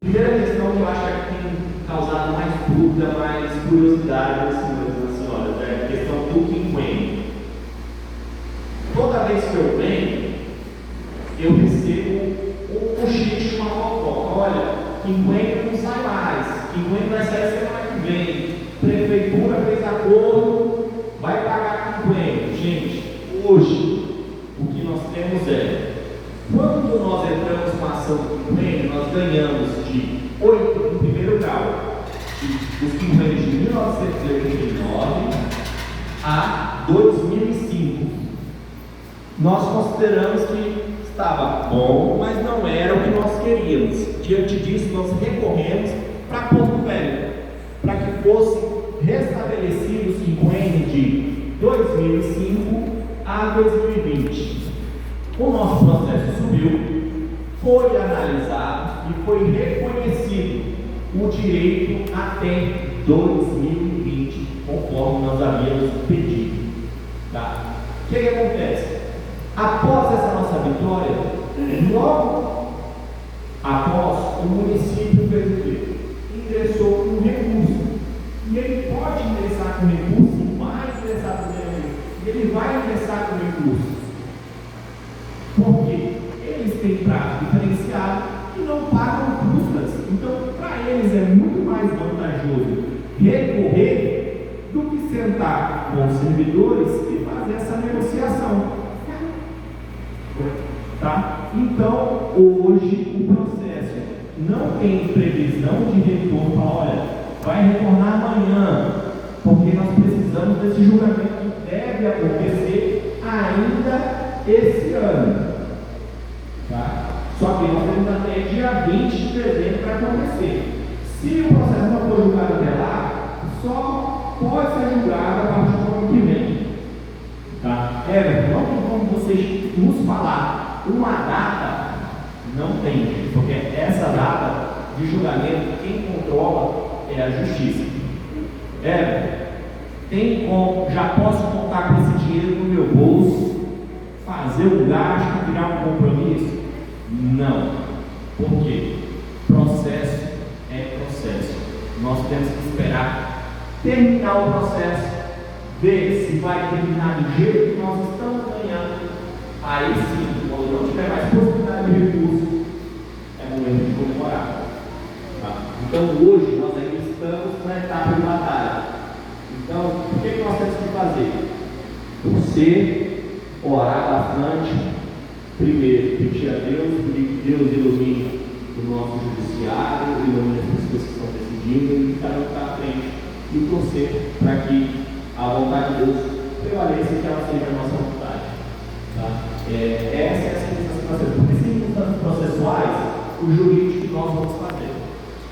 Primeira questão que eu acho que tem causado mais dúvida, mais curiosidade nos senhores e nas senhoras, é a questão do quinquênio. Toda vez que eu venho, eu recebo um cochicho, uma fofoca. Olha, quinquênio não sai mais, quinquênio vai sair semana que vem, prefeitura fez acordo, vai pagar quinquênio. Gente, hoje, o que nós temos é, quando nós entramos com a ação do quinquênio, nós ganhamos de 8 no primeiro grau, os quinquênios de 1989 a 2005. Nós consideramos que estava bom, mas não era o que nós queríamos. Diante disso, nós recorremos para Porto Velho, para que fosse restabelecido o quinquênio de 2005 a 2020. O nosso processo subiu, foi analisado e foi reconhecido o direito até 2020, conforme nós havíamos pedido. Tá? O que acontece? Após essa nossa vitória, logo após, o município fez o quê? Ingressou com recurso. E ele pode ingressar com recurso e vai ingressar com recurso. Ele vai ingressar com recurso. Porque eles têm prazo diferenciado e não pagam custas. Então, para eles é muito mais vantajoso recorrer do que sentar com os servidores e fazer essa negociação. Tá? Então, hoje o processo não tem previsão de retorno. Olha, vai retornar amanhã, porque nós precisamos desse julgamento que deve acontecer ainda esse ano. Tá? Só que nós temos até dia 20 de dezembro para acontecer. Se o processo não for julgado até lá, só pode ser julgado a partir do ano que vem. Tá? Não tem como vocês nos falar uma data, não tem, porque essa data de julgamento, quem controla é a justiça. Tem como, já posso contar com esse dinheiro no meu bolso, fazer um gasto, criar um compromisso? Não. Por quê? Processo é processo. Nós temos que esperar terminar o processo, ver se vai terminar do jeito que nós estamos ganhando. Aí sim, quando não tiver mais possibilidade de recurso, é momento de comemorar. Tá? Então hoje nós ainda estamos na etapa de batalha. Então, o que nós temos que fazer? Você orar bastante, primeiro pedir a Deus, que Deus ilumine o nosso judiciário, ilumine as pessoas que estão decidindo e ficar à frente e torcer para que a vontade de Deus prevaleça e que ela seja a nossa vontade. Tá? Essa é a circunstância processual. Porque circunstâncias processuais, o jurídico que nós vamos fazer.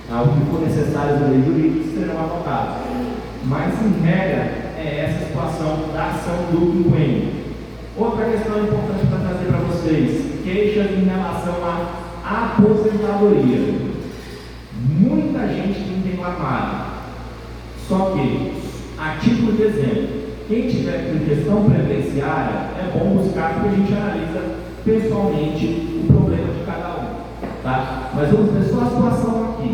Tá? O que for necessário no meio jurídico serão avocados. Mas, em regra, é essa situação da ação do quinquênio. Outra questão importante para trazer para vocês: queixas em relação à aposentadoria. Muita gente tem reclamado. Só que, a título de exemplo, quem tiver com questão previdenciária, é bom buscar, porque a gente analisa pessoalmente o problema de cada um. Tá? Mas vamos ver só a situação aqui.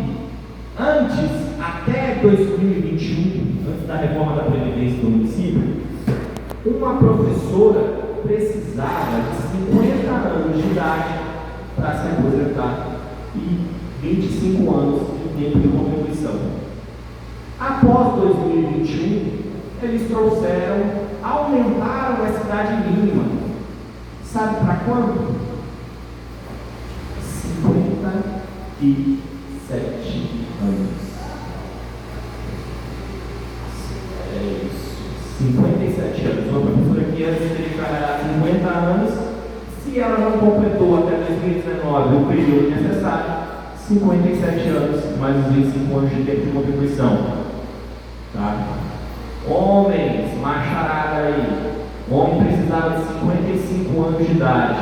Antes, até 2021, antes da reforma da Previdência do município, uma professora precisava de 50 anos de idade para se aposentar e 25 anos de tempo de contribuição. Após 2021, eles aumentaram a idade mínima. Sabe para quanto? 57 anos. É isso. 57 anos. Uma professora que antes teria que trabalhar 50 anos, se ela não completou até 2019 o período necessário, 57 anos, mais os 25 anos de tempo de contribuição. Tá? Homens, macharada aí. Homem precisava de 55 anos de idade.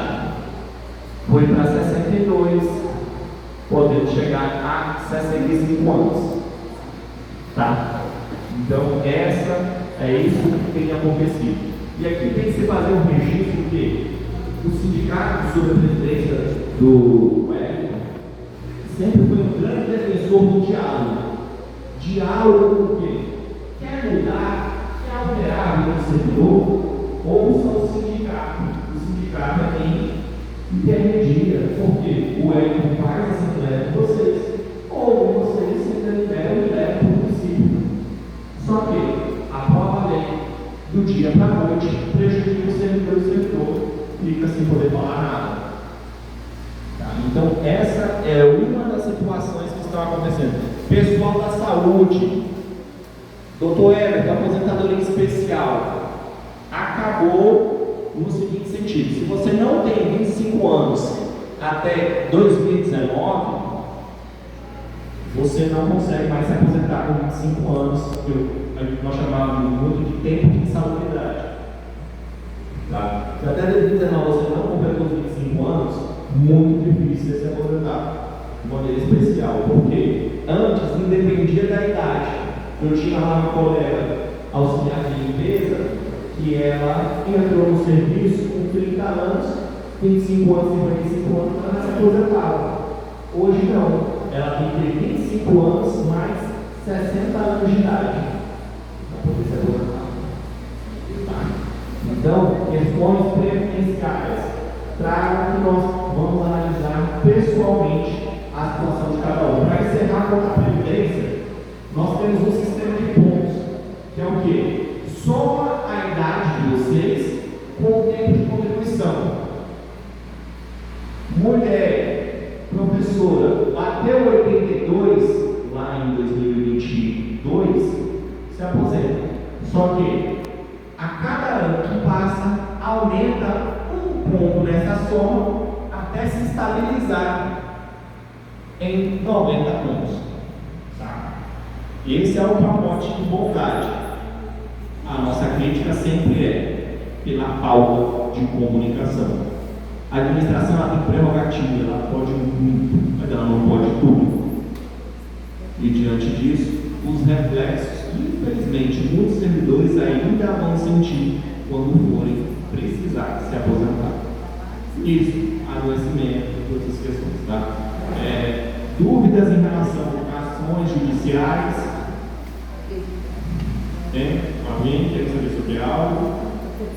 Foi para 62, podendo chegar a 65 anos. Tá? Então, é isso que tem acontecido. E aqui tem que se fazer um registro que o sindicato, sob a presidência do Wellington, sempre foi um grande defensor do diálogo. Diálogo com o quê? Quer mudar, quer alterar a vida do servidor, ouça o sindicato. O sindicato é quem intermedia, porque o Wellington faz essa entrega com vocês, ou vocês se liberam e levam para o município. Só que a prova lei do dia para a noite prejudica o servidor fica sem poder falar nada. Tá? Então, essa é uma das situações que estão acontecendo. Pessoal da saúde, Dr. Everton, aposentadoria especial, acabou no seguinte sentido: se você não tem 25 anos até 2019, você não consegue mais se aposentar com 25 anos, nós chamávamos muito de tempo de insalubridade. Tá? Se até 2019 você não completou os 25 anos, muito difícil se aposentar de maneira especial, porque antes não dependia da idade. Eu tinha lá uma colega auxiliar de limpeza que ela entrou no serviço com 30 anos, 25 anos, 55 anos, ela se aposentava. Hoje não. Ela tem que ter 25 anos mais 60 anos de idade para poder se aposentar. Tá? Então, questões previdenciárias. Traga que nós vamos analisar pessoalmente a situação de cada um. Para encerrar com a previdência, nós temos um sistema de pontos, que é o quê? Soma a idade de vocês com o tempo de contribuição. Mulher, professora, bateu 82 lá em 2022, se aposenta. Só que a cada ano que passa, aumenta um ponto nessa soma até se estabilizar em 90 pontos. Tá? Esse é o pacote de bondade. A nossa crítica sempre é pela falta de comunicação. A administração ela tem prerrogativa, ela pode muito, mas ela não pode tudo. E diante disso, os reflexos, infelizmente, muitos servidores ainda vão sentir quando forem precisar se aposentar. Isso, adoecimento e outras questões, tá? Dúvidas em relação a ações judiciais? Tem? Alguém quer saber sobre algo?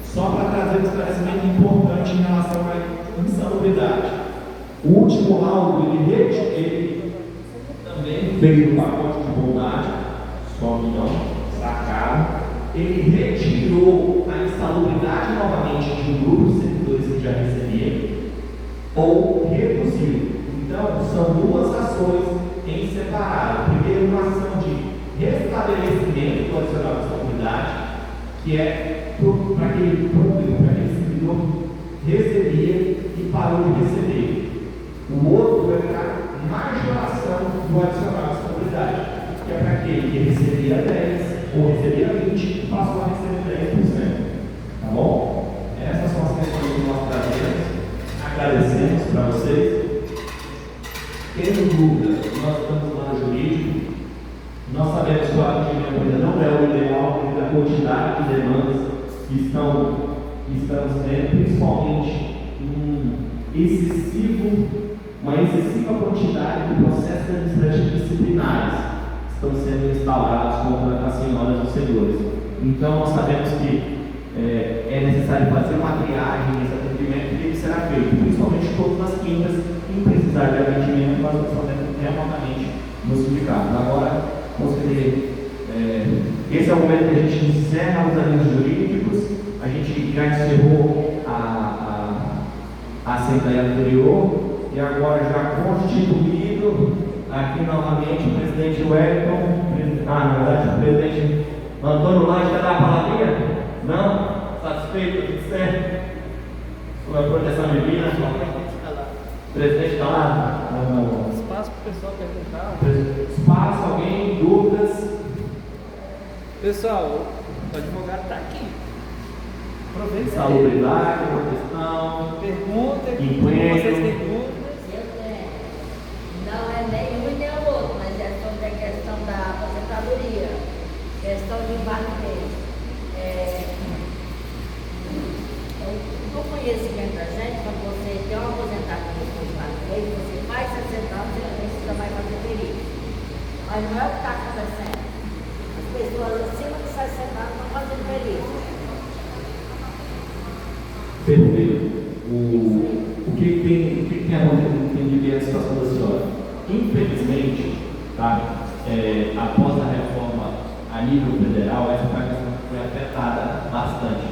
Só para trazer um esclarecimento importante em relação à insalubridade. O último laudo, ele também fez um pacote de bondade, só que não sacaram. Ele retirou a insalubridade novamente de um grupo de servidores que já recebia, ou reduziu. Então, são duas ações em separado. Primeiro, uma ação de restabelecimento do adicional de insalubridade, que é para aquele público, para aquele servidor que recebia e parou de receber. O outro é para majoração do adicional de insalubridade, que é para aquele que recebia 10 ou recebia 20 e passou a receber 10%. Tá bom? Essas são as questões que nós trazemos. Agradecemos para vocês. Tendo dúvida, nós estamos lá no jurídico. Nós sabemos que o atendimento ainda não é o ideal devido à quantidade de demandas que estamos tendo, principalmente uma excessiva quantidade de processos administrativos disciplinares que estão sendo instaurados contra as senhoras dos senhores. Então, nós sabemos que é necessário fazer uma triagem nesse atendimento e ele será feito, principalmente todas as quintas, em precisar de atendimento, nós vamos fazer remotamente no sindicato. Agora, esse é o momento que a gente encerra os avisos jurídicos. A gente já encerrou a assembleia anterior e agora já constituído aqui novamente o presidente Wellington, na verdade o presidente Antônio Lange. Quer dar a palavrinha? Não? Satisfeito? Tudo certo? Com a proteção divina? O presidente está lá? Não. Espaço para o pessoal perguntar. Espaço, alguém? Dúvidas? Pessoal, o advogado está aqui. Aproveita. Salubridade, proteção. Pergunta. Emprego. Vocês têm dúvidas? Eu tenho. Não é nem um nem o outro, mas é sobre a questão da aposentadoria, questão de invalidez. O conhecimento da gente, quando você tem uma aposentadoria por invalidez, você faz 60 anos e não precisa Mas não é o que está acontecendo. As pessoas acima de 60 anos estão fazendo perícia. Perfeito. O que tem acontecido a situação da senhora? Infelizmente, tá? Após a reforma a nível federal, essa foi afetada bastante.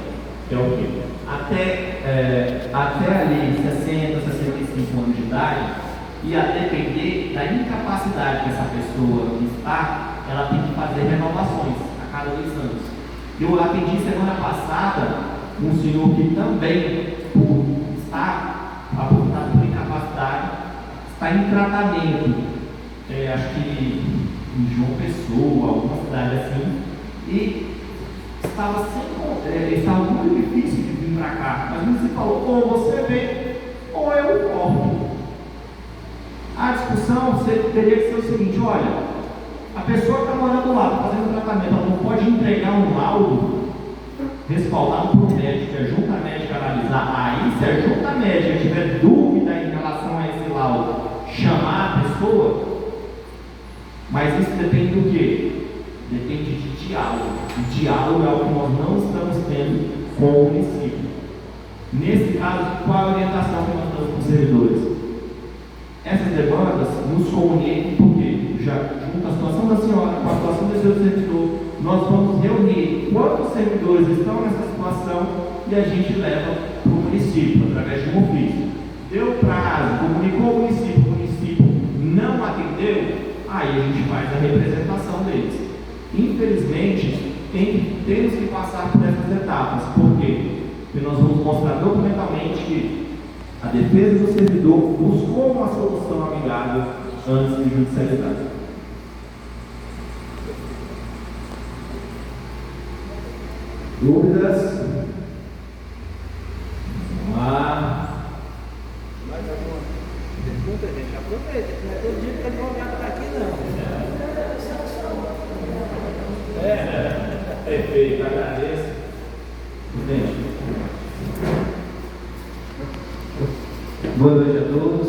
Que é o quê? Até ali 60, 65 anos de idade, e a depender da incapacidade que essa pessoa está, ela tem que fazer renovações a cada 2 anos. Eu atendi semana passada um senhor que também está apontado por incapacidade, está em tratamento, acho que em João Pessoa, alguma cidade assim, e estava muito difícil de vir para cá, mas você falou, ou você vem, ou eu volto. A discussão teria que ser o seguinte: olha, a pessoa está morando lá, está fazendo tratamento, ela não pode entregar um laudo respaldado por um médico, a junta médica analisar. Aí, se a junta médica tiver dúvida em relação a esse laudo, chamar a pessoa, mas isso depende do quê? Depende de diálogo. O diálogo é o que nós não estamos tendo com o município. Nesse caso, qual a orientação que nós damos para os servidores? Essas demandas nos comunicam, porque já junto à situação da senhora, com a situação do seu servidor, nós vamos reunir quantos servidores estão nessa situação e a gente leva para o município, através de um ofício. Deu prazo, comunicou o município não atendeu, aí a gente faz a representação deles. Infelizmente, temos que passar por essas etapas. Por quê? Porque nós vamos mostrar documentalmente que a defesa do servidor buscou uma solução amigável antes de judicializar. Dúvidas? Vamos lá. Mais alguma pergunta, gente? Aproveita, não é todo dia que o advogado está aqui, não. Perfeito, agradeço. Gente. Boa noite a todos.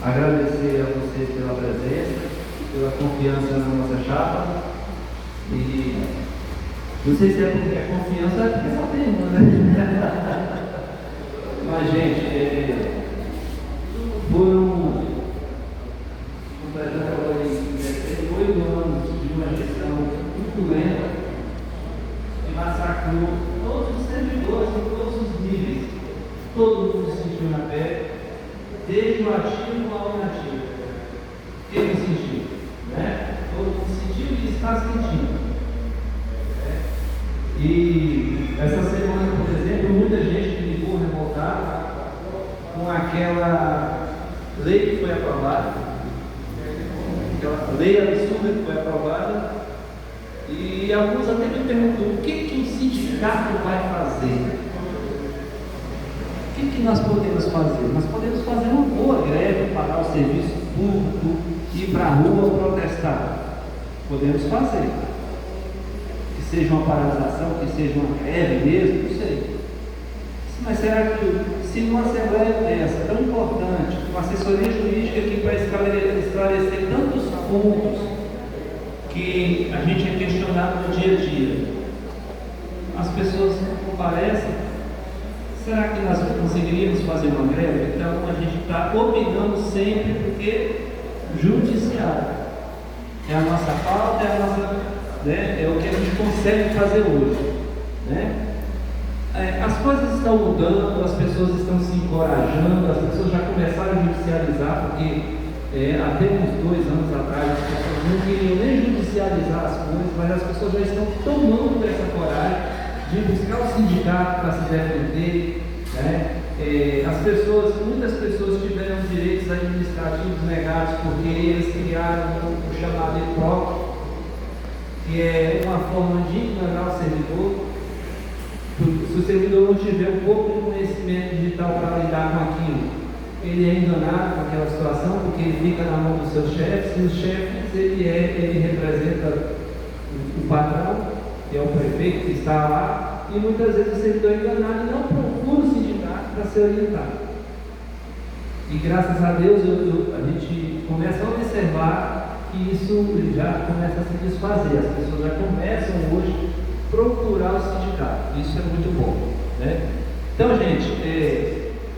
Agradecer a vocês pela presença, pela confiança na nossa chapa. E não sei se é porque é confiança, é porque só tem uma, né? Mas, gente, foram completando 8 anos de uma gestão muito lenta que massacrou todos os servidores em todos os níveis. Todo mundo se sentiu na pele, desde o ativo ao inativo. Quem não sentiu? Né? Todo mundo sentiu e está sentindo. E essa semana, por exemplo, muita gente me ligou revoltada com aquela lei que foi aprovada, aquela lei absurda que foi aprovada, e alguns até me perguntam o que o sindicato vai fazer. O que nós podemos fazer? Nós podemos fazer uma boa greve, parar o serviço público, ir para a rua protestar. Podemos fazer. Que seja uma paralisação, que seja uma greve mesmo, não sei. Mas será que, se numa assembleia dessa, tão importante, uma assessoria jurídica que vai esclarecer tantos pontos que a gente é questionado no dia a dia, as pessoas não comparecem, será que nós conseguiríamos fazer uma greve? Então a gente está opinando sempre porque judiciário é a nossa pauta, é o que a gente consegue fazer hoje, né? As coisas estão mudando, as pessoas estão se encorajando, as pessoas já começaram a judicializar, porque até uns 2 anos atrás as pessoas não queriam nem judicializar as coisas, mas as pessoas já estão tomando essa coragem de buscar o sindicato para se defender, né? Muitas pessoas tiveram direitos administrativos negados porque eles criaram o chamado EPROC, que é uma forma de enganar o servidor. Se o servidor não tiver um pouco de conhecimento digital para lidar com aquilo, ele é enganado com aquela situação, porque ele fica na mão dos seus chefes, e os chefes ele representa o patrão, que é o prefeito que está lá, e muitas vezes o servidor é enganado e não procura o sindicato para ser orientado. E graças a Deus a gente começa a observar que isso já começa a se desfazer. As pessoas já começam hoje a procurar o sindicato. Isso é muito bom, né? Então, gente,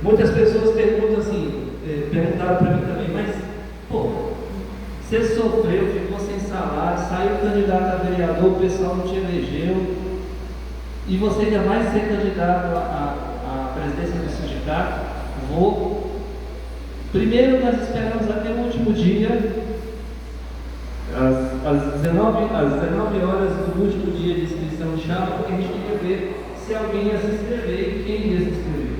muitas pessoas perguntam assim, perguntaram para mim também, mas, pô, você sofreu, ficou sem salário, saiu candidato a vereador, o pessoal não te elegeu, e você ainda vai ser candidato à presidência do sindicato? Primeiro nós esperamos até o último dia, às 19 horas do último dia de inscrição de chapa, porque a gente queria ver se alguém ia se inscrever e quem ia se inscrever.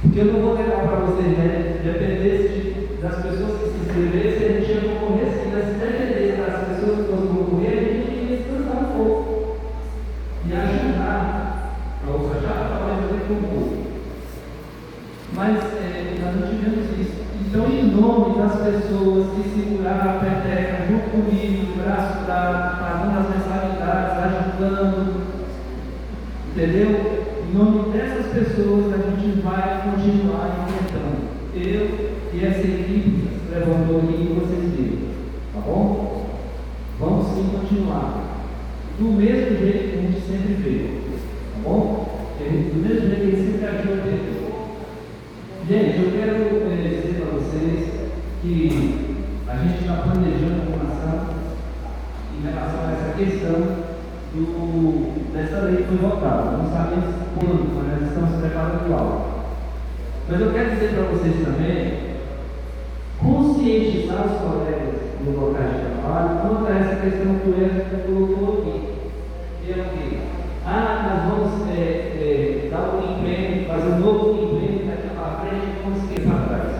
Porque eu não vou negar para vocês, né? Dependesse das pessoas que se inscrevessem, a gente ia concorrer sim, mas se dependesse das pessoas que fossem concorrer, a gente ia descansar um pouco e ajudar a outra chapa para fazer concurso. Mas nós não tivemos isso. Então, em nome das pessoas que seguraram a peteca junto comigo, braço dado, pagando as mensalidades, ajudando, entendeu? Em nome dessas pessoas, a gente vai continuar enfrentando. Eu e essa equipe levantou aqui e vocês viram, tá bom? Vamos sim continuar. Do mesmo jeito que a gente sempre veio, tá bom? Do mesmo jeito que a gente sempre agiu dentro. Gente, eu quero dizer para vocês que a gente está planejando uma ação em relação a essa questão dessa lei que foi votada. Não sabemos quando, mas nós estamos preparando algo. Mas eu quero dizer para vocês também, conscientizar os colegas no local de trabalho quanto a essa questão que o Everton colocou aqui. Que é o quê? Nós vamos dar um emprego, fazer um novo emprego daqui para frente, vamos esquecer para trás.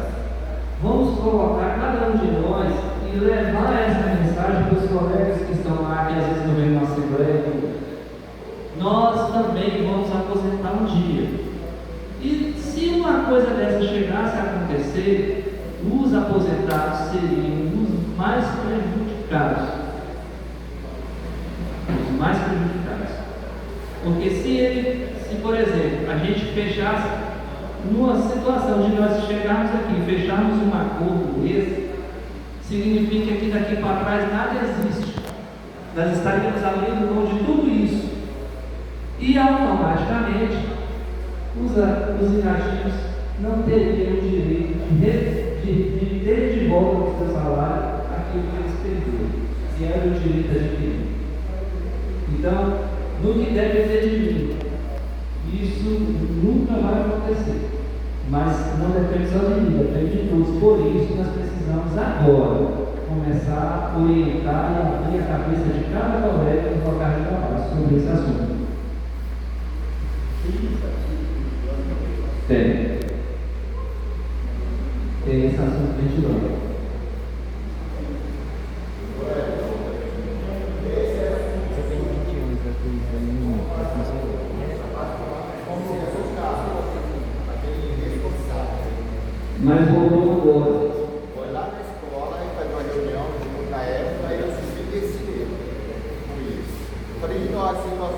Vamos colocar cada um de nós e levar essa mensagem para os colegas que estão lá, que às vezes não vêm na Assembleia. Nós também vamos aposentar um dia. E se uma coisa dessa chegasse a acontecer, os aposentados seriam os mais prejudicados. Os mais prejudicados. Porque se por exemplo, a gente fechasse numa situação de nós chegarmos aqui e fecharmos um acordo desse, significa que daqui para trás nada existe. Nós estaríamos abrindo mão de tudo isso. E automaticamente os inativos não teriam o direito de ter de volta no seu salário aquilo que eles perderam, que era o direito adquirido. Então, no que deve ter de mim, isso nunca vai acontecer, mas não depende só de mim, depende de todos. Por isso nós precisamos agora começar a orientar e abrir a cabeça de cada colega no local de trabalho sobre esse assunto. Tem esse assunto ventilado. Mas voltou agora. Foi lá na escola e faz uma reunião na época e eu assisti desse erro com isso. Eu falei, e nós, assim, nós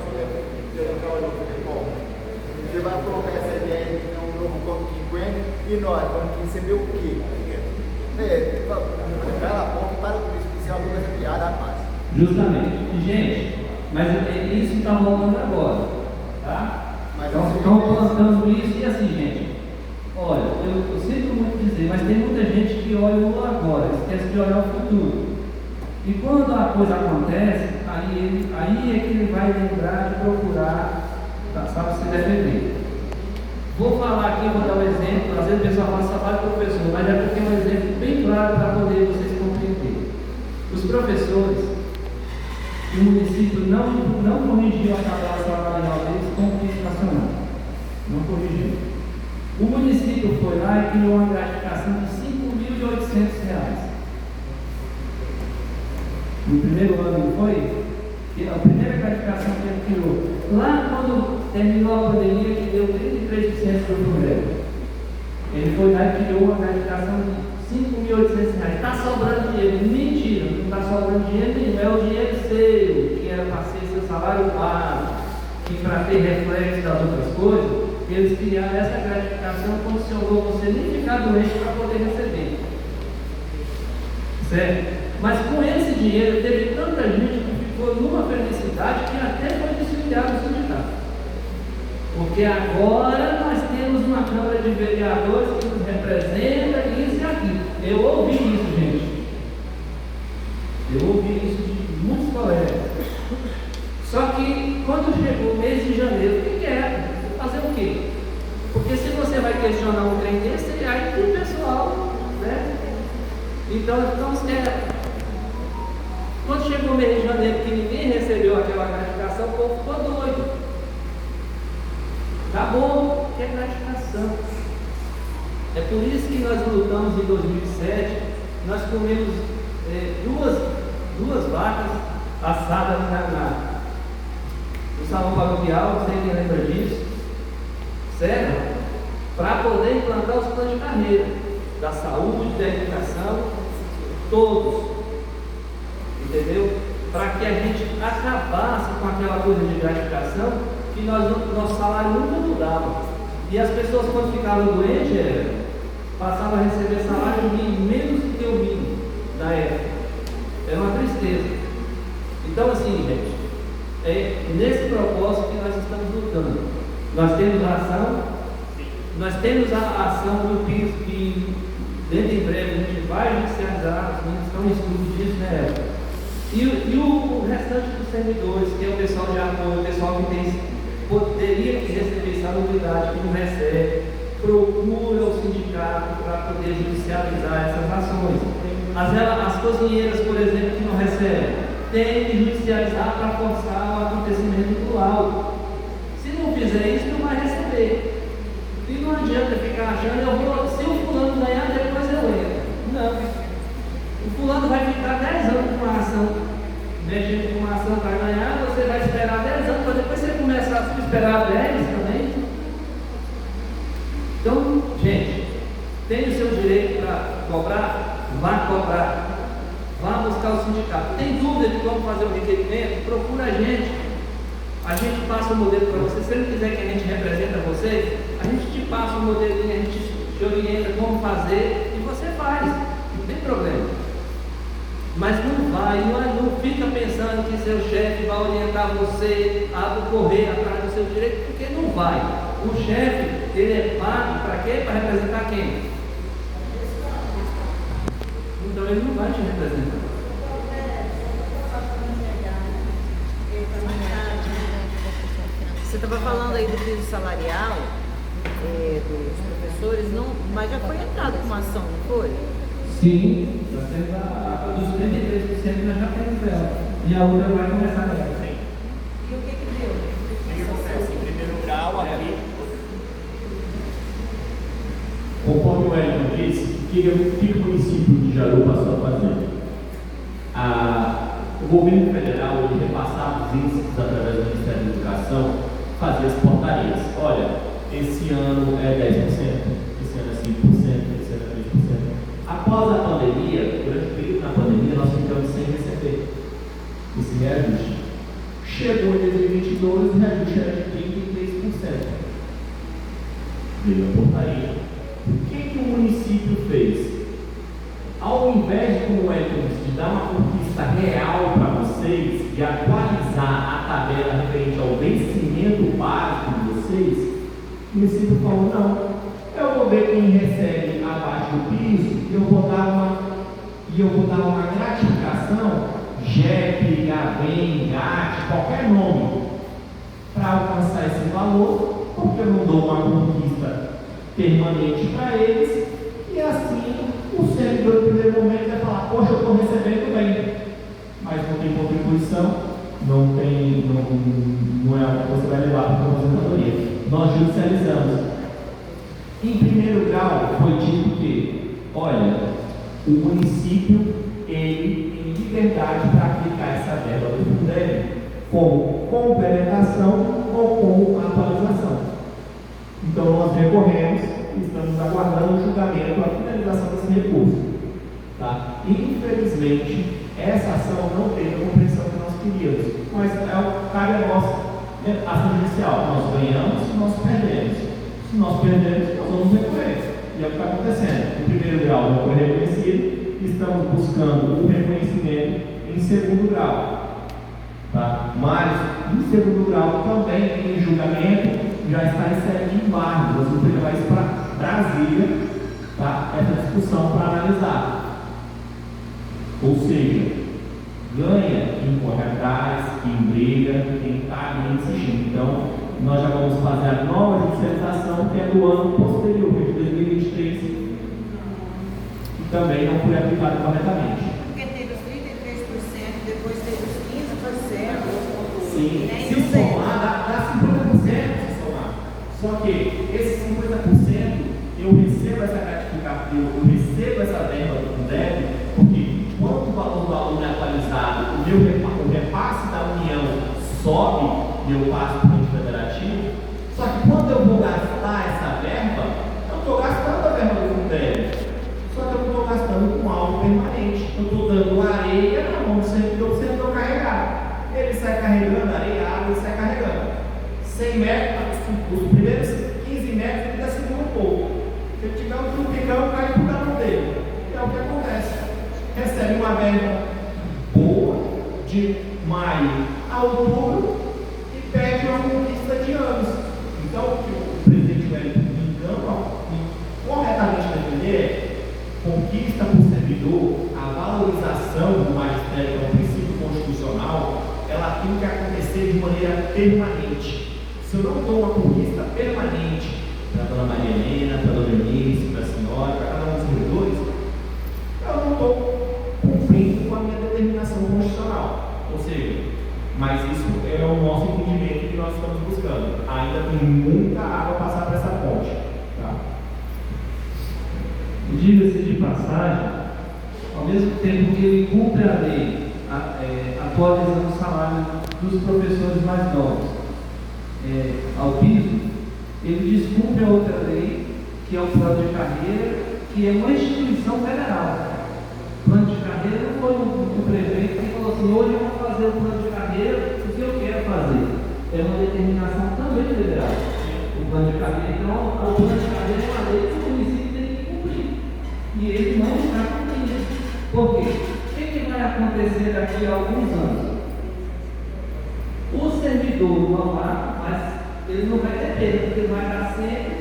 você vai colocar essa ideia de um novo corpo de 50 e nós vamos receber o quê? Cala a boca e para com isso, porque se é uma coisa piada, rapaz. Justamente. Gente, mas isso está voltando agora, tá? Estão plantando isso e assim, gente. Olha, eu sinto muito dizer, mas tem muita gente que olha o agora, esquece de olhar o futuro. E quando a coisa acontece, aí é que ele vai lembrar de procurar, sabe, se defender. Vou falar aqui, vou dar um exemplo, às vezes o pessoal fala salário do professor, mas é porque é um exemplo bem claro para poder vocês compreenderem. Os professores, o município não corrigiu a tabela salarial deles com o piso nacional. Não corrigiu. O município foi lá e criou uma gratificação de R$ 5.800. No primeiro ano não foi? A primeira gratificação que ele criou, lá quando terminou a pandemia, que deu 33% do programa, ele foi lá e criou uma gratificação de R$ 5.800. Está sobrando dinheiro? Mentira, não está sobrando dinheiro nenhum, é o dinheiro seu, que era para ser seu salário básico, que para ter reflexo das outras coisas, eles criaram essa gratificação, condicionou você nem ficar doente para poder receber. Certo? Mas com esse dinheiro teve tanta gente que ficou numa felicidade que até foi desfiliado do sindicato. Porque agora nós temos uma Câmara de Vereadores que nos representa isso e aquilo. Eu ouvi isso, gente. Eu ouvi isso de muitos colegas. Só que quando chegou o mês de janeiro, o que é? Fazer o quê? Porque se você vai questionar um trem desse, aí tem o pessoal, né? Então, quando chegou o mês de janeiro que ninguém recebeu aquela gratificação, o povo ficou doido. Tá bom, que é gratificação. É por isso que nós lutamos em 2007, nós comemos duas vacas assadas no salão paroquial, não sei quem lembra disso, certo? Para poder implantar os planos de carreira, da saúde, da educação, todos, entendeu? Para que a gente acabasse com aquela coisa de gratificação, que nosso salário nunca mudava. E as pessoas, quando ficavam doentes, passavam a receber salário mínimo, menos do que o mínimo na época. Era uma tristeza. Então, assim, gente, é nesse propósito que nós estamos lutando. Nós temos a ação do PIS, que dentro em breve a gente vai judicializar, os meninos estão em estudo disso, né? E o restante dos servidores, que é o pessoal de apoio, o pessoal que poderia receber salubridade, que não recebe, procura o sindicato para poder judicializar essas ações. As cozinheiras, por exemplo, que não recebem, tem que judicializar para forçar o acontecimento do laudo. Se não fizer isso, não vai receber. E não adianta ficar achando, se o fulano ganhar, depois eu entro. Não. O fulano vai ficar 10 anos com uma ação, mexendo com uma ação para ganhar, você vai esperar 10 anos, para depois você começar a esperar 10 também. Então, gente, tem o seu direito para cobrar? Vá cobrar. Vá buscar o sindicato. Tem dúvida de como fazer o requerimento? Procura a gente. A gente passa o modelo para você. Se você não quiser que a gente represente você, a gente te passa o modelinho, a gente te orienta como fazer e você faz. Não tem problema. Mas não fica pensando que seu chefe vai orientar você a correr atrás do seu direito, porque não vai. O chefe, ele é pago para quê? Para representar quem? Então ele não vai te representar. Você estava falando aí do piso salarial dos professores, mas já foi entrado com uma ação, não foi? Sim, nós temos dos 33% nós já temos ela. E a outra vai começar agora. E o que deu? O que acontece? Em primeiro grau, aqui. Conforme o Wellington disse, o que o município de Jaru passou a fazer? O governo federal, ele repassava os índices através do Ministério da Educação, fazia as portarias. Olha, esse ano é 10%, esse ano é 5%, esse ano é 3%. Após a pandemia, durante o período da pandemia, nós ficamos sem receber esse reajuste. Chegou em 2022, o reajuste era de 33%. Veio a portaria. O que o município fez? Ao invés de, como é que eu disse, de dar uma conquista real para vocês e atualizar a tabela referente ao vencimento básico de vocês, o município falou: não, eu vou ver quem recebe abaixo do piso e eu vou dar uma gratificação, JEP, GAVEM, GAT, qualquer nome, para alcançar esse valor, porque eu não dou uma conquista permanente para eles, e assim o servidor no primeiro momento vai falar: poxa, eu estou recebendo bem, mas não tem contribuição, não é algo que você vai levar para a aposentadoria. Nós judicializamos. Em primeiro grau, foi dito que, olha, o município, ele tem liberdade para aplicar essa verba do Fundeb como complementação ou como atualização. Então, nós recorremos e estamos aguardando o julgamento, a finalização desse recurso. Tá? Infelizmente, essa ação não teve a compreensão que nós queríamos, mas cabe a nossa ação judicial. Nós ganhamos, nós perdemos. Se nós perdemos, nós vamos recorrer. E é o que está acontecendo. No primeiro grau não foi reconhecido, estamos buscando o reconhecimento em segundo grau. Tá? Mas, em segundo grau, também em julgamento, já está inserido em embargo. Nós vamos levar isso para Brasília, tá? Essa discussão para analisar. Ou seja, ganha quem corre atrás, quem briga, quem está ali insistindo. Então, nós já vamos fazer a nova judicialização, que é do ano posterior, de 2023, que também não foi aplicado corretamente. Porque teve os 33%, depois teve os 15%. Sim, né? se somar, dá 50% se somar. Só que esses 50% eu recebo essa gratificação, eu recebo essa verba do Fundeb, porque quando o valor do aluno é atualizado, o repasse da União sobe e eu passo para o ente federativo. Só que quando eu vou gastar essa verba, eu estou gastando a verba do Fundeb. Só que eu não estou gastando com algo permanente. Eu estou dando areia na mão do servidor sem eu carregar. Ele sai carregando areia, água, ele sai carregando. 100 metros, os primeiros 15 metros ele está segurando um pouco. Se ele tiver um trupicão, cai por na mão dele. E é o que acontece. Recebe uma verba boa de maio a outubro e perde uma conquista de anos. Então, o que o presidente Wellington me engana e corretamente defender é conquista para o servidor, a valorização do magistério, que é um princípio constitucional, ela tem que acontecer de maneira permanente. Se eu não dou uma conquista permanente para a dona Maria Helena, para a dona Eunice, para a senhora, para cada um dos servidores, eu não estou cumprindo com a minha determinação constitucional. Ou seja, mas isso é o nosso entendimento que nós estamos buscando. Ainda tem muita água a passar por essa ponte. Tá? Diga-se de passagem, ao mesmo tempo que ele cumpre a lei, atualizando o salário dos professores mais novos ao piso, ele descumpre a outra lei, que é o plano de carreira, que é uma instituição federal. O plano de carreira não foi o prefeito que falou assim: hoje eu vou fazer o plano de carreira porque eu quero fazer. É uma determinação também federal. O plano de carreira, então, o plano de carreira é uma lei que o município tem que cumprir. E ele não está cumprindo. Por quê? O que vai acontecer daqui a alguns anos? O servidor normal, mas ele não vai ter perda, porque ele vai estar sempre.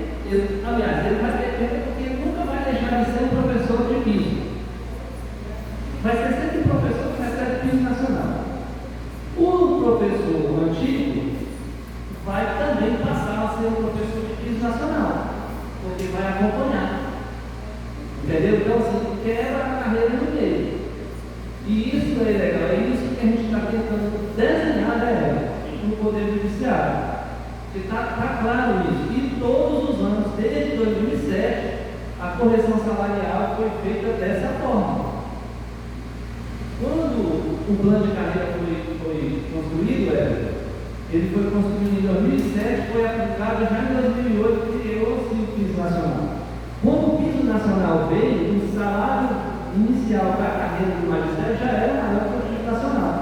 Aliás, ele vai ter perda porque ele nunca vai deixar de ser um professor de piso. Vai ser sempre um professor que recebe piso nacional. O professor antigo vai também passar a ser um professor de piso nacional, porque vai acompanhar. Entendeu? Então, assim, quebra a carreira no meio. E isso é legal, é isso que a gente está tentando desenhar no Poder Judiciário. Está claro isso. E todos os anos, desde 2007, a correção salarial foi feita dessa forma. Quando o plano de carreira foi construído, ele foi construído em 2007, foi aplicado já em 2008, criou-se o piso nacional. Quando o piso nacional veio, o salário inicial da carreira do magistério já era maior que o piso nacional.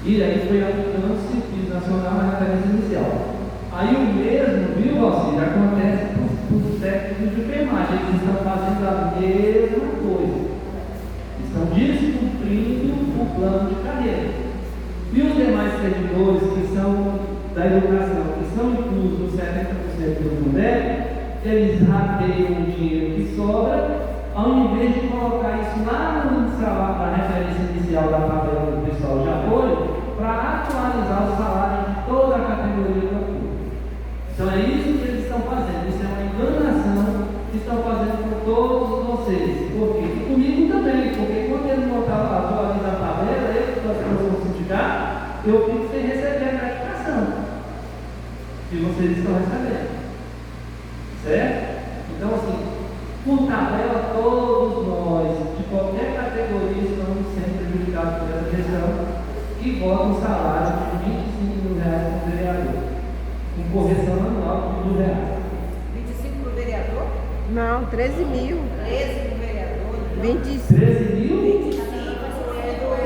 E aí foi aplicando-se o piso nacional na referência inicial. Aí o mesmo, viu, Valcir, acontece com os técnicos de enfermagem. Eles estão fazendo a mesma coisa. Estão descumprindo o plano de carreira. E os demais servidores que são da educação, que são inclusos no 70% do Fundeb, eles rateiam o dinheiro que sobra, ao invés de colocar isso lá no salário da referência inicial da tabela do pessoal de apoio, para atualizar o salário de toda a categoria do apoio. Então é isso que eles estão fazendo. Isso é uma enganação que estão fazendo com todos vocês. Por quê? E comigo também, porque quando eles não atualizam a tabela, eu que estou no sindicato, eu fico sem receber a gratificação que vocês estão recebendo. Certo? Então, assim, por tabela, todos nós, de qualquer categoria, estamos sendo prejudicados por essa gestão e votam um salário de R$25.000 por vereador, com correção anual de R$1.000. 25 para o vereador? Não, 13 mil. 13 para o vereador. 25. 13 mil? 25 para o vereador.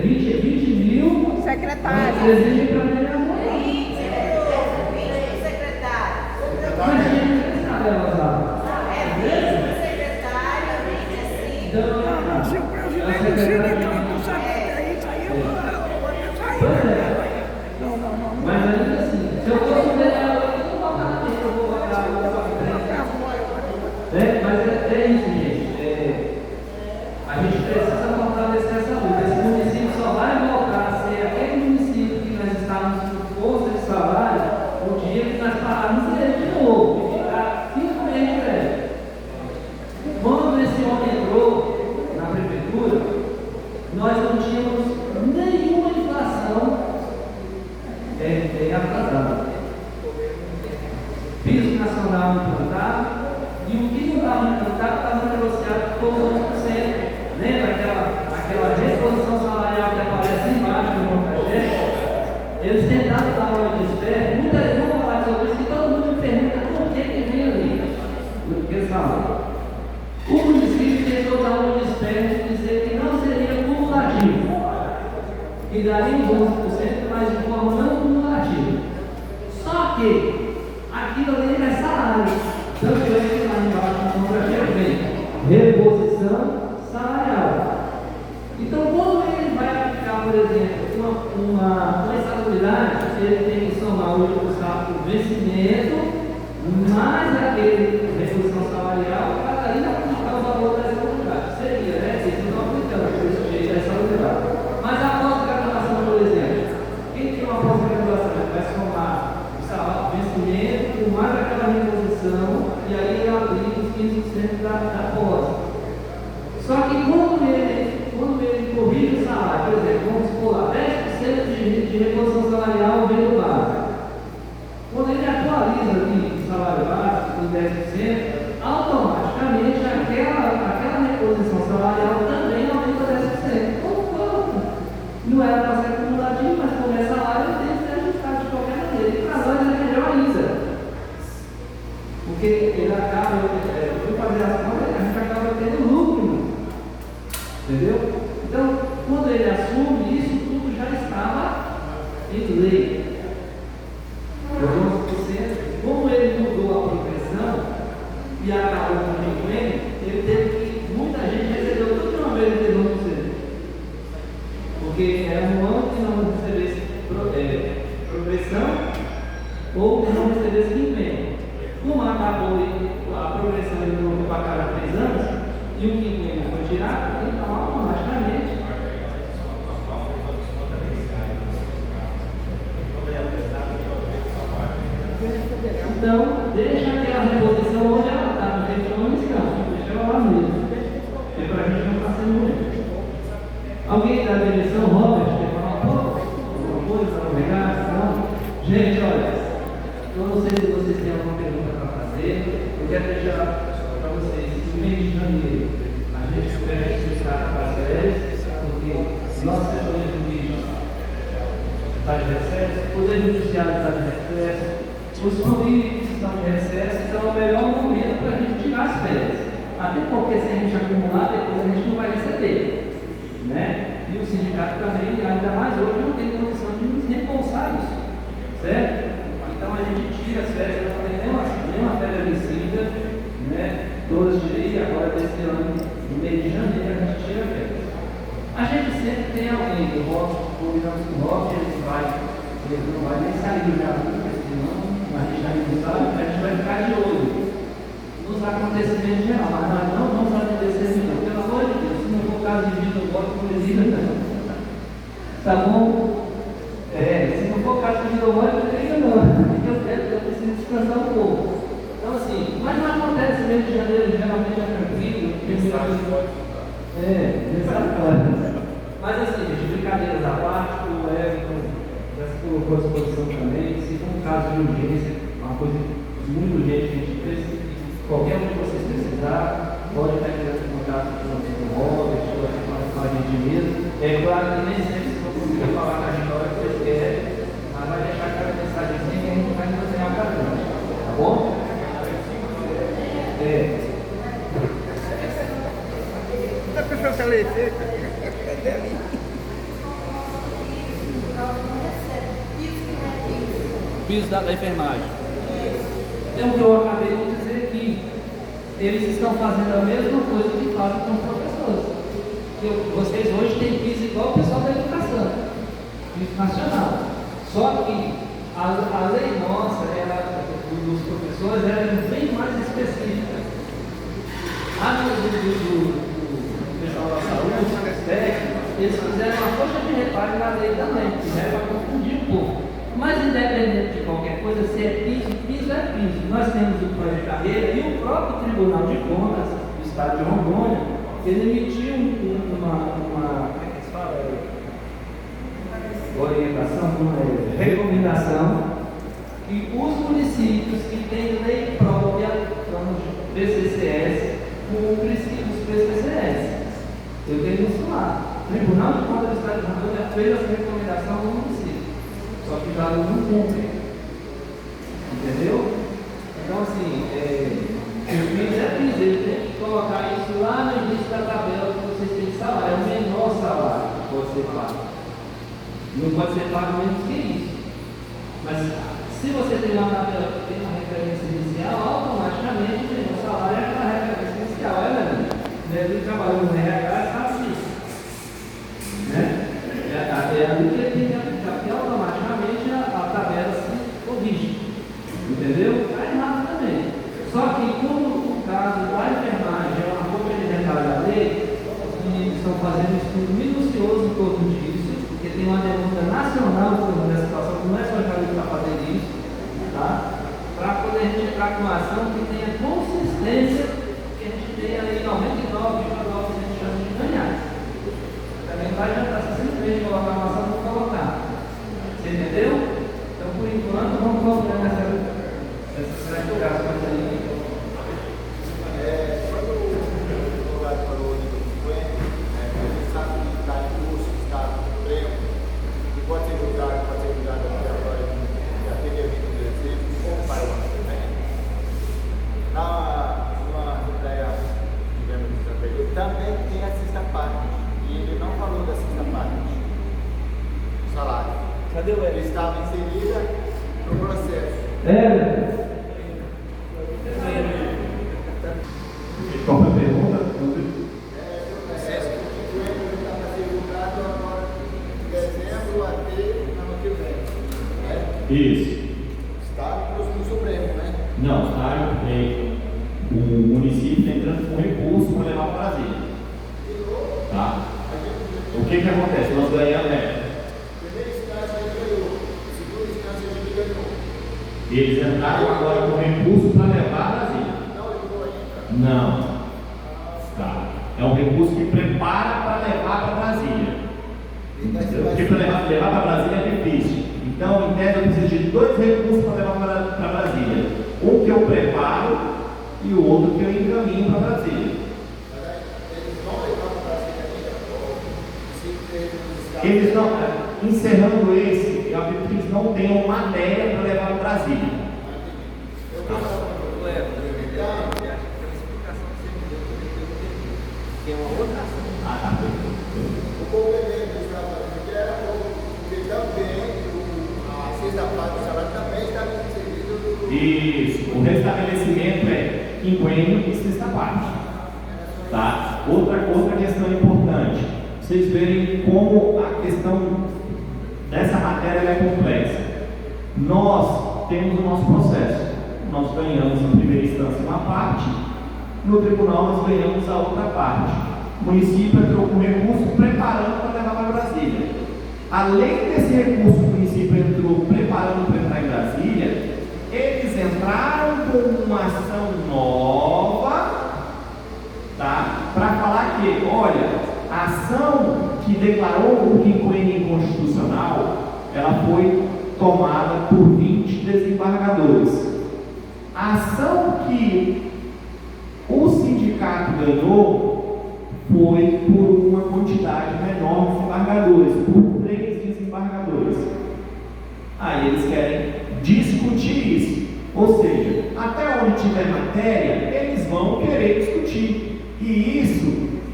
20 mil. Secretário. 13 mil para vereador. 20 para o secretário. Mas Então, Não, se o presidente decide que ela consegue até isso, aí eu vou sair. Pois é. Não. Mas ainda assim, se eu fosse um vereador, eu não vou votar na frente, eu vou votar para frente. Mas é isso, gente. A gente precisa fortalecer essa luta. Esse município só vai voltar a ser aquele município que nós estávamos com força de salário o dia que nós pararmos ele de novo e ficar 5 meses de greve. Quando esse homem entrou na prefeitura, nós não tínhamos nenhuma inflação atrasada. Piso nacional implantado, e o que não estava implantado estava negociado por 11%. Lembra aquela reposição salarial que aparece embaixo do projeto? Eles tentaram dar uma hora de espera, muita gente não falar sobre isso, e todo mundo me pergunta por que vem ali. Porque eles falam. O município tentou dar uma hora de espera e dizer que não seria cumulativo, que daria uns 11%, mas de forma não cumulativa. Só que aquilo ali é salário. Tanto é que lá embaixo no projeto vem reposição salarial. Então, quando ele vai aplicar, por exemplo, uma insalubridade, ele tem que somar o vencimento mais aquele reposição salarial para ainda aplicar o valor da insalubridade. Seria, né? Eles não estão aplicando desse jeito a insalubridade. Mas a pós-graduação, por exemplo, quem tem uma pós-graduação vai somar o vencimento mais aquela reposição e aí ele aplica os 15% da pós. Só que quando ele corrige o salário, por exemplo, vamos supor lá, 10% de reposição salarial vem do básico. Quando ele atualiza aqui o salário básico em 10%, automaticamente aquela reposição salarial também aumenta 10%. Não era para ser acumulativo, mas como é salário, ele tem que ser ajustado de qualquer maneira. E para nós é melhor ainda. Porque ele acaba, eu fui fazer as contas, a gente acaba tendo lucro. Entendeu? Então, quando ele assume, isso tudo já estava em lei. Como ele mudou a progressão e acabou com o convênio, ele teve que, muita gente recebeu tudo de uma vez de 1%. Porque era um ano que não recebesse progressão ou que não recebesse quinquênio. Como acabou a progressão ele voltou para cada 3 anos e o quinquênio foi tirado, então automaticamente então deixa aquela reposição onde ela está, não tem problema nenhum, deixa ela lá mesmo. É para a gente não estar sendo muito. Alguém da direção, Robert, quer falar um pouco? Alguma coisa para pegar? Não? Gente, olha, eu não sei se vocês têm alguma pergunta para fazer. Eu quero deixar para vocês, no mês de janeiro, a gente espera explicar para as férias, porque nossa setor de vídeo está de recesso, o Poder Judiciário está de recesso, os políticos estão de recesso, então é o melhor momento para a gente tirar as férias. Até porque se a gente acumular, depois a gente não vai receber. Né? E o sindicato também, ainda mais hoje, não tem condição de nos reembolsar isso, certo? Então a gente tira as férias, não tem nenhuma férias vencida, né? Todas tirei, agora desse ano, no mês de janeiro, a gente tira férias. A gente sempre tem alguém do rosto, combinamos com o rosto, ele não vai nem sair já, porque senão a gente não sabe, a gente vai ficar de olho nos acontecimentos geral, mas nós não vamos acontecer não, pelo amor de Deus, se não for caso de vida, eu voto por exílio, não. Tá bom? Se não for caso de vida, eu voto por exílio, não, porque eu preciso descansar um pouco. Então assim, mas não acontece mês de janeiro, geralmente é tranquilo, mas assim, de brincadeiras à parte, o Everton já se colocou à disposição também, se for um caso de urgência, uma coisa muito urgente que a gente precisa, qualquer um que vocês precisar, pode estar entrando em contato com o Robert, pode falar com a gente mesmo. É claro que nem sempre se for conseguir falar com a gente na hora que vocês querem, mas vai deixar aquela mensagenzinha que a gente vai desenhar para frente, tá bom? A pessoa está ali. Piso da enfermagem. É o que eu acabei de dizer aqui. Eles estão fazendo a mesma coisa que fazem com os professores. Vocês hoje têm piso igual o pessoal da educação, piso nacional. Só que a lei nossa, dos professores, era bem mais específica. A do pessoal da saúde, técnico, eles fizeram uma força de reparo na lei também, que é para confundir um pouco. Mas independente de qualquer coisa, se é piso, piso é piso. Nós temos o plano de carreira e o próprio Tribunal de Contas do Estado de Rondônia, ele emitiu uma como é que se fala? Orientação, recomendação, que os municípios que têm lei própria, como BCCS, cumprem os PCCS. Eu tenho isso lá. O Tribunal de Contas do Estado de Rondônia fez essa recomendação no município, só que já não cumprem. Entendeu? Então, assim, o PIS é PIS, ele tem que colocar isso lá no início da tabela que vocês têm de salário. É o menor salário que pode ser pago. Não pode ser pago menos que isso. Mas se você tem uma tabela que tem uma referência inicial, automaticamente o menor salário é aquela referência inicial. É verdade. Ele trabalhou no RH, sabe assim. Né? É ali que ele tem que aplicar, porque automaticamente a tabela se corrige. Entendeu? Está errado também. Só que, como o caso da enfermagem é uma complementar da lei, os meninos estão fazendo um estudo minucioso em torno disso, porque tem uma demanda nacional em torno dessa situação, não é só a gente está fazendo isso, tá? Para poder a gente entrar com uma ação que tenha consistência, que a gente tenha aí 99,9% de chance de ganhar. Também vai adiantar, se você não tem colocar uma ação, não colocar. Você entendeu? Então, por enquanto, vamos colocar essas classificações aí. Quando o advogado falou de 50, ele sabe que está em curso, está no Supremo, e pode ser julgado até agora de aquele evento de dezembro, ou para o ano que vem. Numa ideia, digamos, ele também tem a sexta parte, e ele não falou da sexta parte, o salário. Cadê o Ele estava inserida no processo. Qual foi a pergunta? O processo que estava sendo julgado agora de dezembro até o ano que vem. Isso. Está no Supremo, né? Não, o município está entrando com recurso para levar para Brasília. Tá? O que acontece? Nós ganhamos. Primeira instância ele ganhou, segunda instância ele ganhou. Eles entraram agora com recurso para levar a Brasília. Não levou ainda. Não. Tá. É um recurso que prepara para levar para Brasília. Porque para levar para Brasília é difícil. Então, em tese, eu preciso de 2 recursos para levar para Brasília. Um que eu preparo e o outro que eu encaminho para Brasília. Eles vão levar para Brasília ainda? Eles não, encerrando esse, eu acredito que eles não tenham matéria para levar para Brasília. Tem uma outra ação. O complemento estava fazendo que era porque também a sexta parte do salário também estava inserido no. Isso, o restabelecimento é quinquênio e sexta parte. Tá? Outra questão importante, vocês verem como a questão dessa matéria é complexa. Nós temos o nosso processo, nós ganhamos em primeira instância uma parte, no tribunal nós ganhamos a outra parte. O município entrou com recurso preparando para levar para Brasília. Além desse recurso, o município entrou preparando para entrar em Brasília, eles entraram com uma ação nova, tá? Para falar que, olha, a ação que declarou o quinquênio inconstitucional, ela foi tomada por 20 desembargadores. A ação que o sindicato ganhou foi por uma quantidade menor de desembargadores, por 3 desembargadores. Aí eles querem discutir isso, ou seja, até onde tiver matéria, eles vão querer discutir. E isso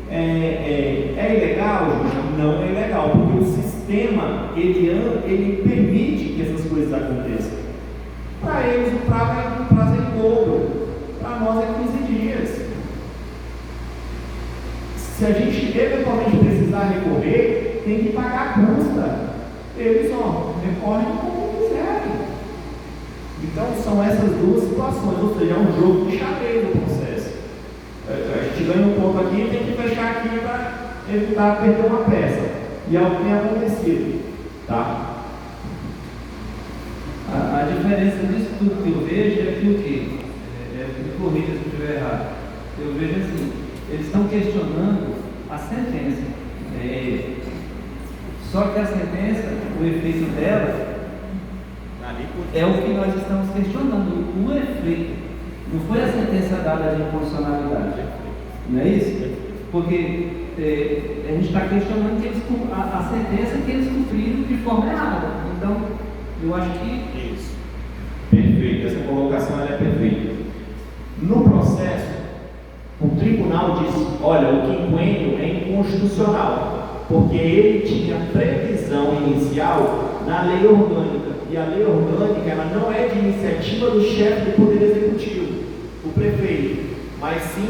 é ilegal, gente? Não é ilegal, porque o sistema ele permite que essas coisas aconteçam. Para eles o prazo é em dobro, para nós é 15 dias. Se a gente eventualmente precisar recorrer, tem que pagar a custa. Eles, recorrem como quiserem. Então, são essas duas situações, ou seja, é um jogo de xadrez no processo. A gente ganha um ponto aqui e tem que fechar aqui para evitar perder uma peça. E é o que tem acontecido. Tá? A diferença disso tudo que eu vejo é que o quê? Me corrija se eu estiver errado. Eu vejo assim, eles estão questionando a sentença. Só que a sentença, o efeito dela, é o que nós estamos questionando, o efeito. Não foi a sentença dada de inconstitucionalidade. Não é isso? Porque a gente está questionando que a sentença que eles cumpriram de forma errada. Então, eu acho que... Isso. Perfeito. Essa colocação ela é perfeita. No processo, o tribunal disse, olha, o quinquênio é inconstitucional, porque ele tinha previsão inicial na lei orgânica. E a lei orgânica ela não é de iniciativa do chefe do Poder Executivo, o prefeito, mas sim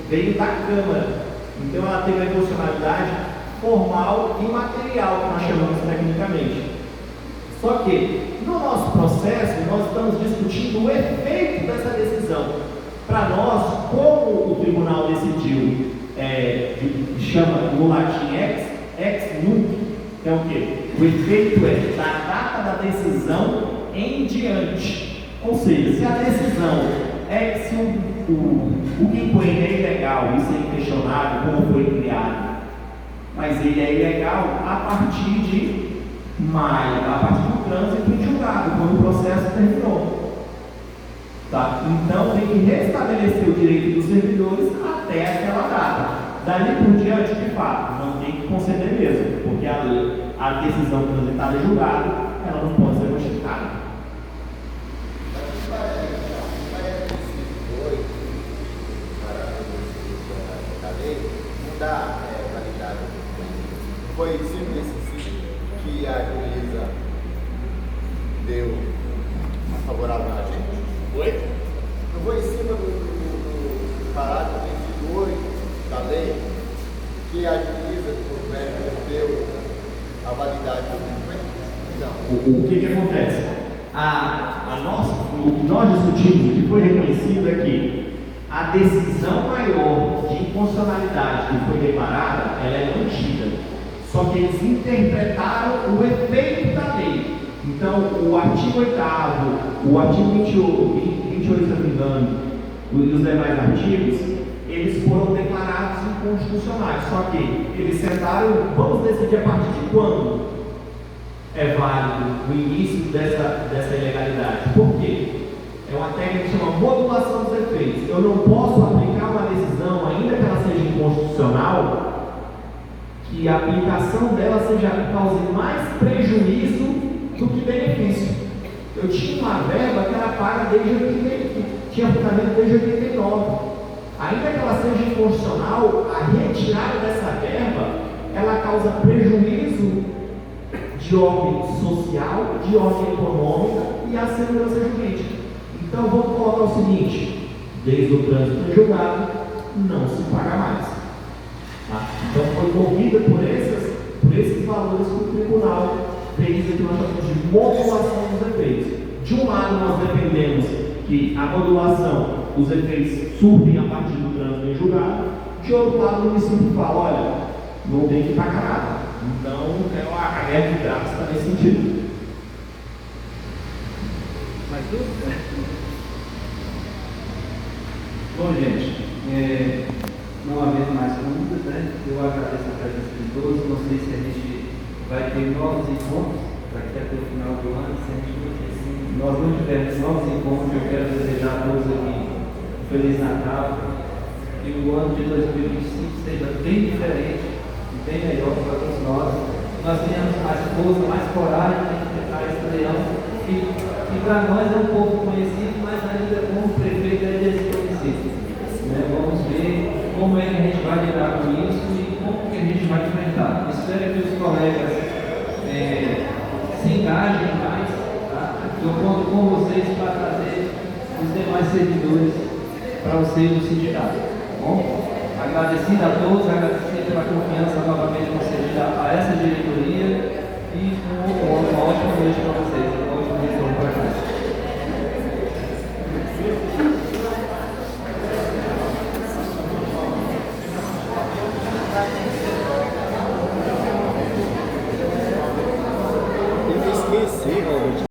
veio da Câmara. Então ela teve a inconstitucionalidade formal e material, que nós chamamos tecnicamente. Só que, no nosso processo, nós estamos discutindo o efeito dessa decisão. Para nós, como o tribunal decidiu, chama no latim ex nunc, que é o quê? O efeito é da data da decisão em diante. Ou seja, se a decisão é que se o quinquênio é ilegal, isso é inquestionável, como foi criado, mas ele é ilegal a partir de maio, a partir do trânsito em julgado, quando o processo terminou. Tá? Então tem que restabelecer o direito dos servidores até aquela data. Dali por diante, de fato, não tem que conceder mesmo, porque a decisão transitada em julgado, ela não pode ser modificada. Não dá validade. Foi simples que a juíza deu favorável a gente. Foi? Não foi em cima do parágrafo 28 da lei que a juíza do governo deu a validade do documento? Não. O que acontece? O que nós discutimos, o que foi reconhecido é que a decisão maior de inconstitucionalidade que foi declarada, ela é mantida. Só que eles interpretaram o efeito da lei. Então, o artigo 8º, o artigo 28, se não me engano, e os demais artigos, eles foram declarados inconstitucionais. Só que eles sentaram, vamos decidir a partir de quando é válido o início dessa ilegalidade. Por quê? É uma técnica que chama modulação dos efeitos. Eu não posso aplicar uma decisão, ainda que ela seja inconstitucional, que a aplicação dela cause mais prejuízo do que benefício. Eu tinha uma verba que era paga desde 89, tinha fundamento desde 89. Ainda que ela seja inconstitucional, a retirada dessa verba, ela causa prejuízo de ordem social, de ordem econômica e à segurança jurídica. Então vamos colocar o seguinte: desde o trânsito julgado, não se paga mais. Tá? Então foi movida por esses valores que o tribunal fez aqui, nós chamamos de modulação dos efeitos. De um lado nós dependemos que a modulação, os efeitos surtem a partir do trânsito em julgado. De outro lado o município fala, olha, não tem que pagar nada. Então é uma guerra de graça nesse sentido. Mais dúvida? Bom, gente, não havendo mais perguntas, né? Eu agradeço a presença de todos. Não sei se a gente vai ter novos encontros daqui até o final do ano. Se nós não tivermos novos encontros, eu quero desejar a todos aqui um Feliz Natal, que o ano de 2025 seja bem diferente e bem melhor para todos nós. Nós tenhamos mais força, mais coragem de enfrentar esse leão, que para nós é um pouco conhecido, mas ainda como prefeito é desconhecido. Vamos ver como é que a gente vai lidar com isso e como que a gente vai enfrentar. Espero que os colegas se engajem mais. Tá? Eu conto com vocês para trazer os demais servidores para o seio do sindicato. Tá bom? Agradecido a todos, agradecido pela confiança novamente concedida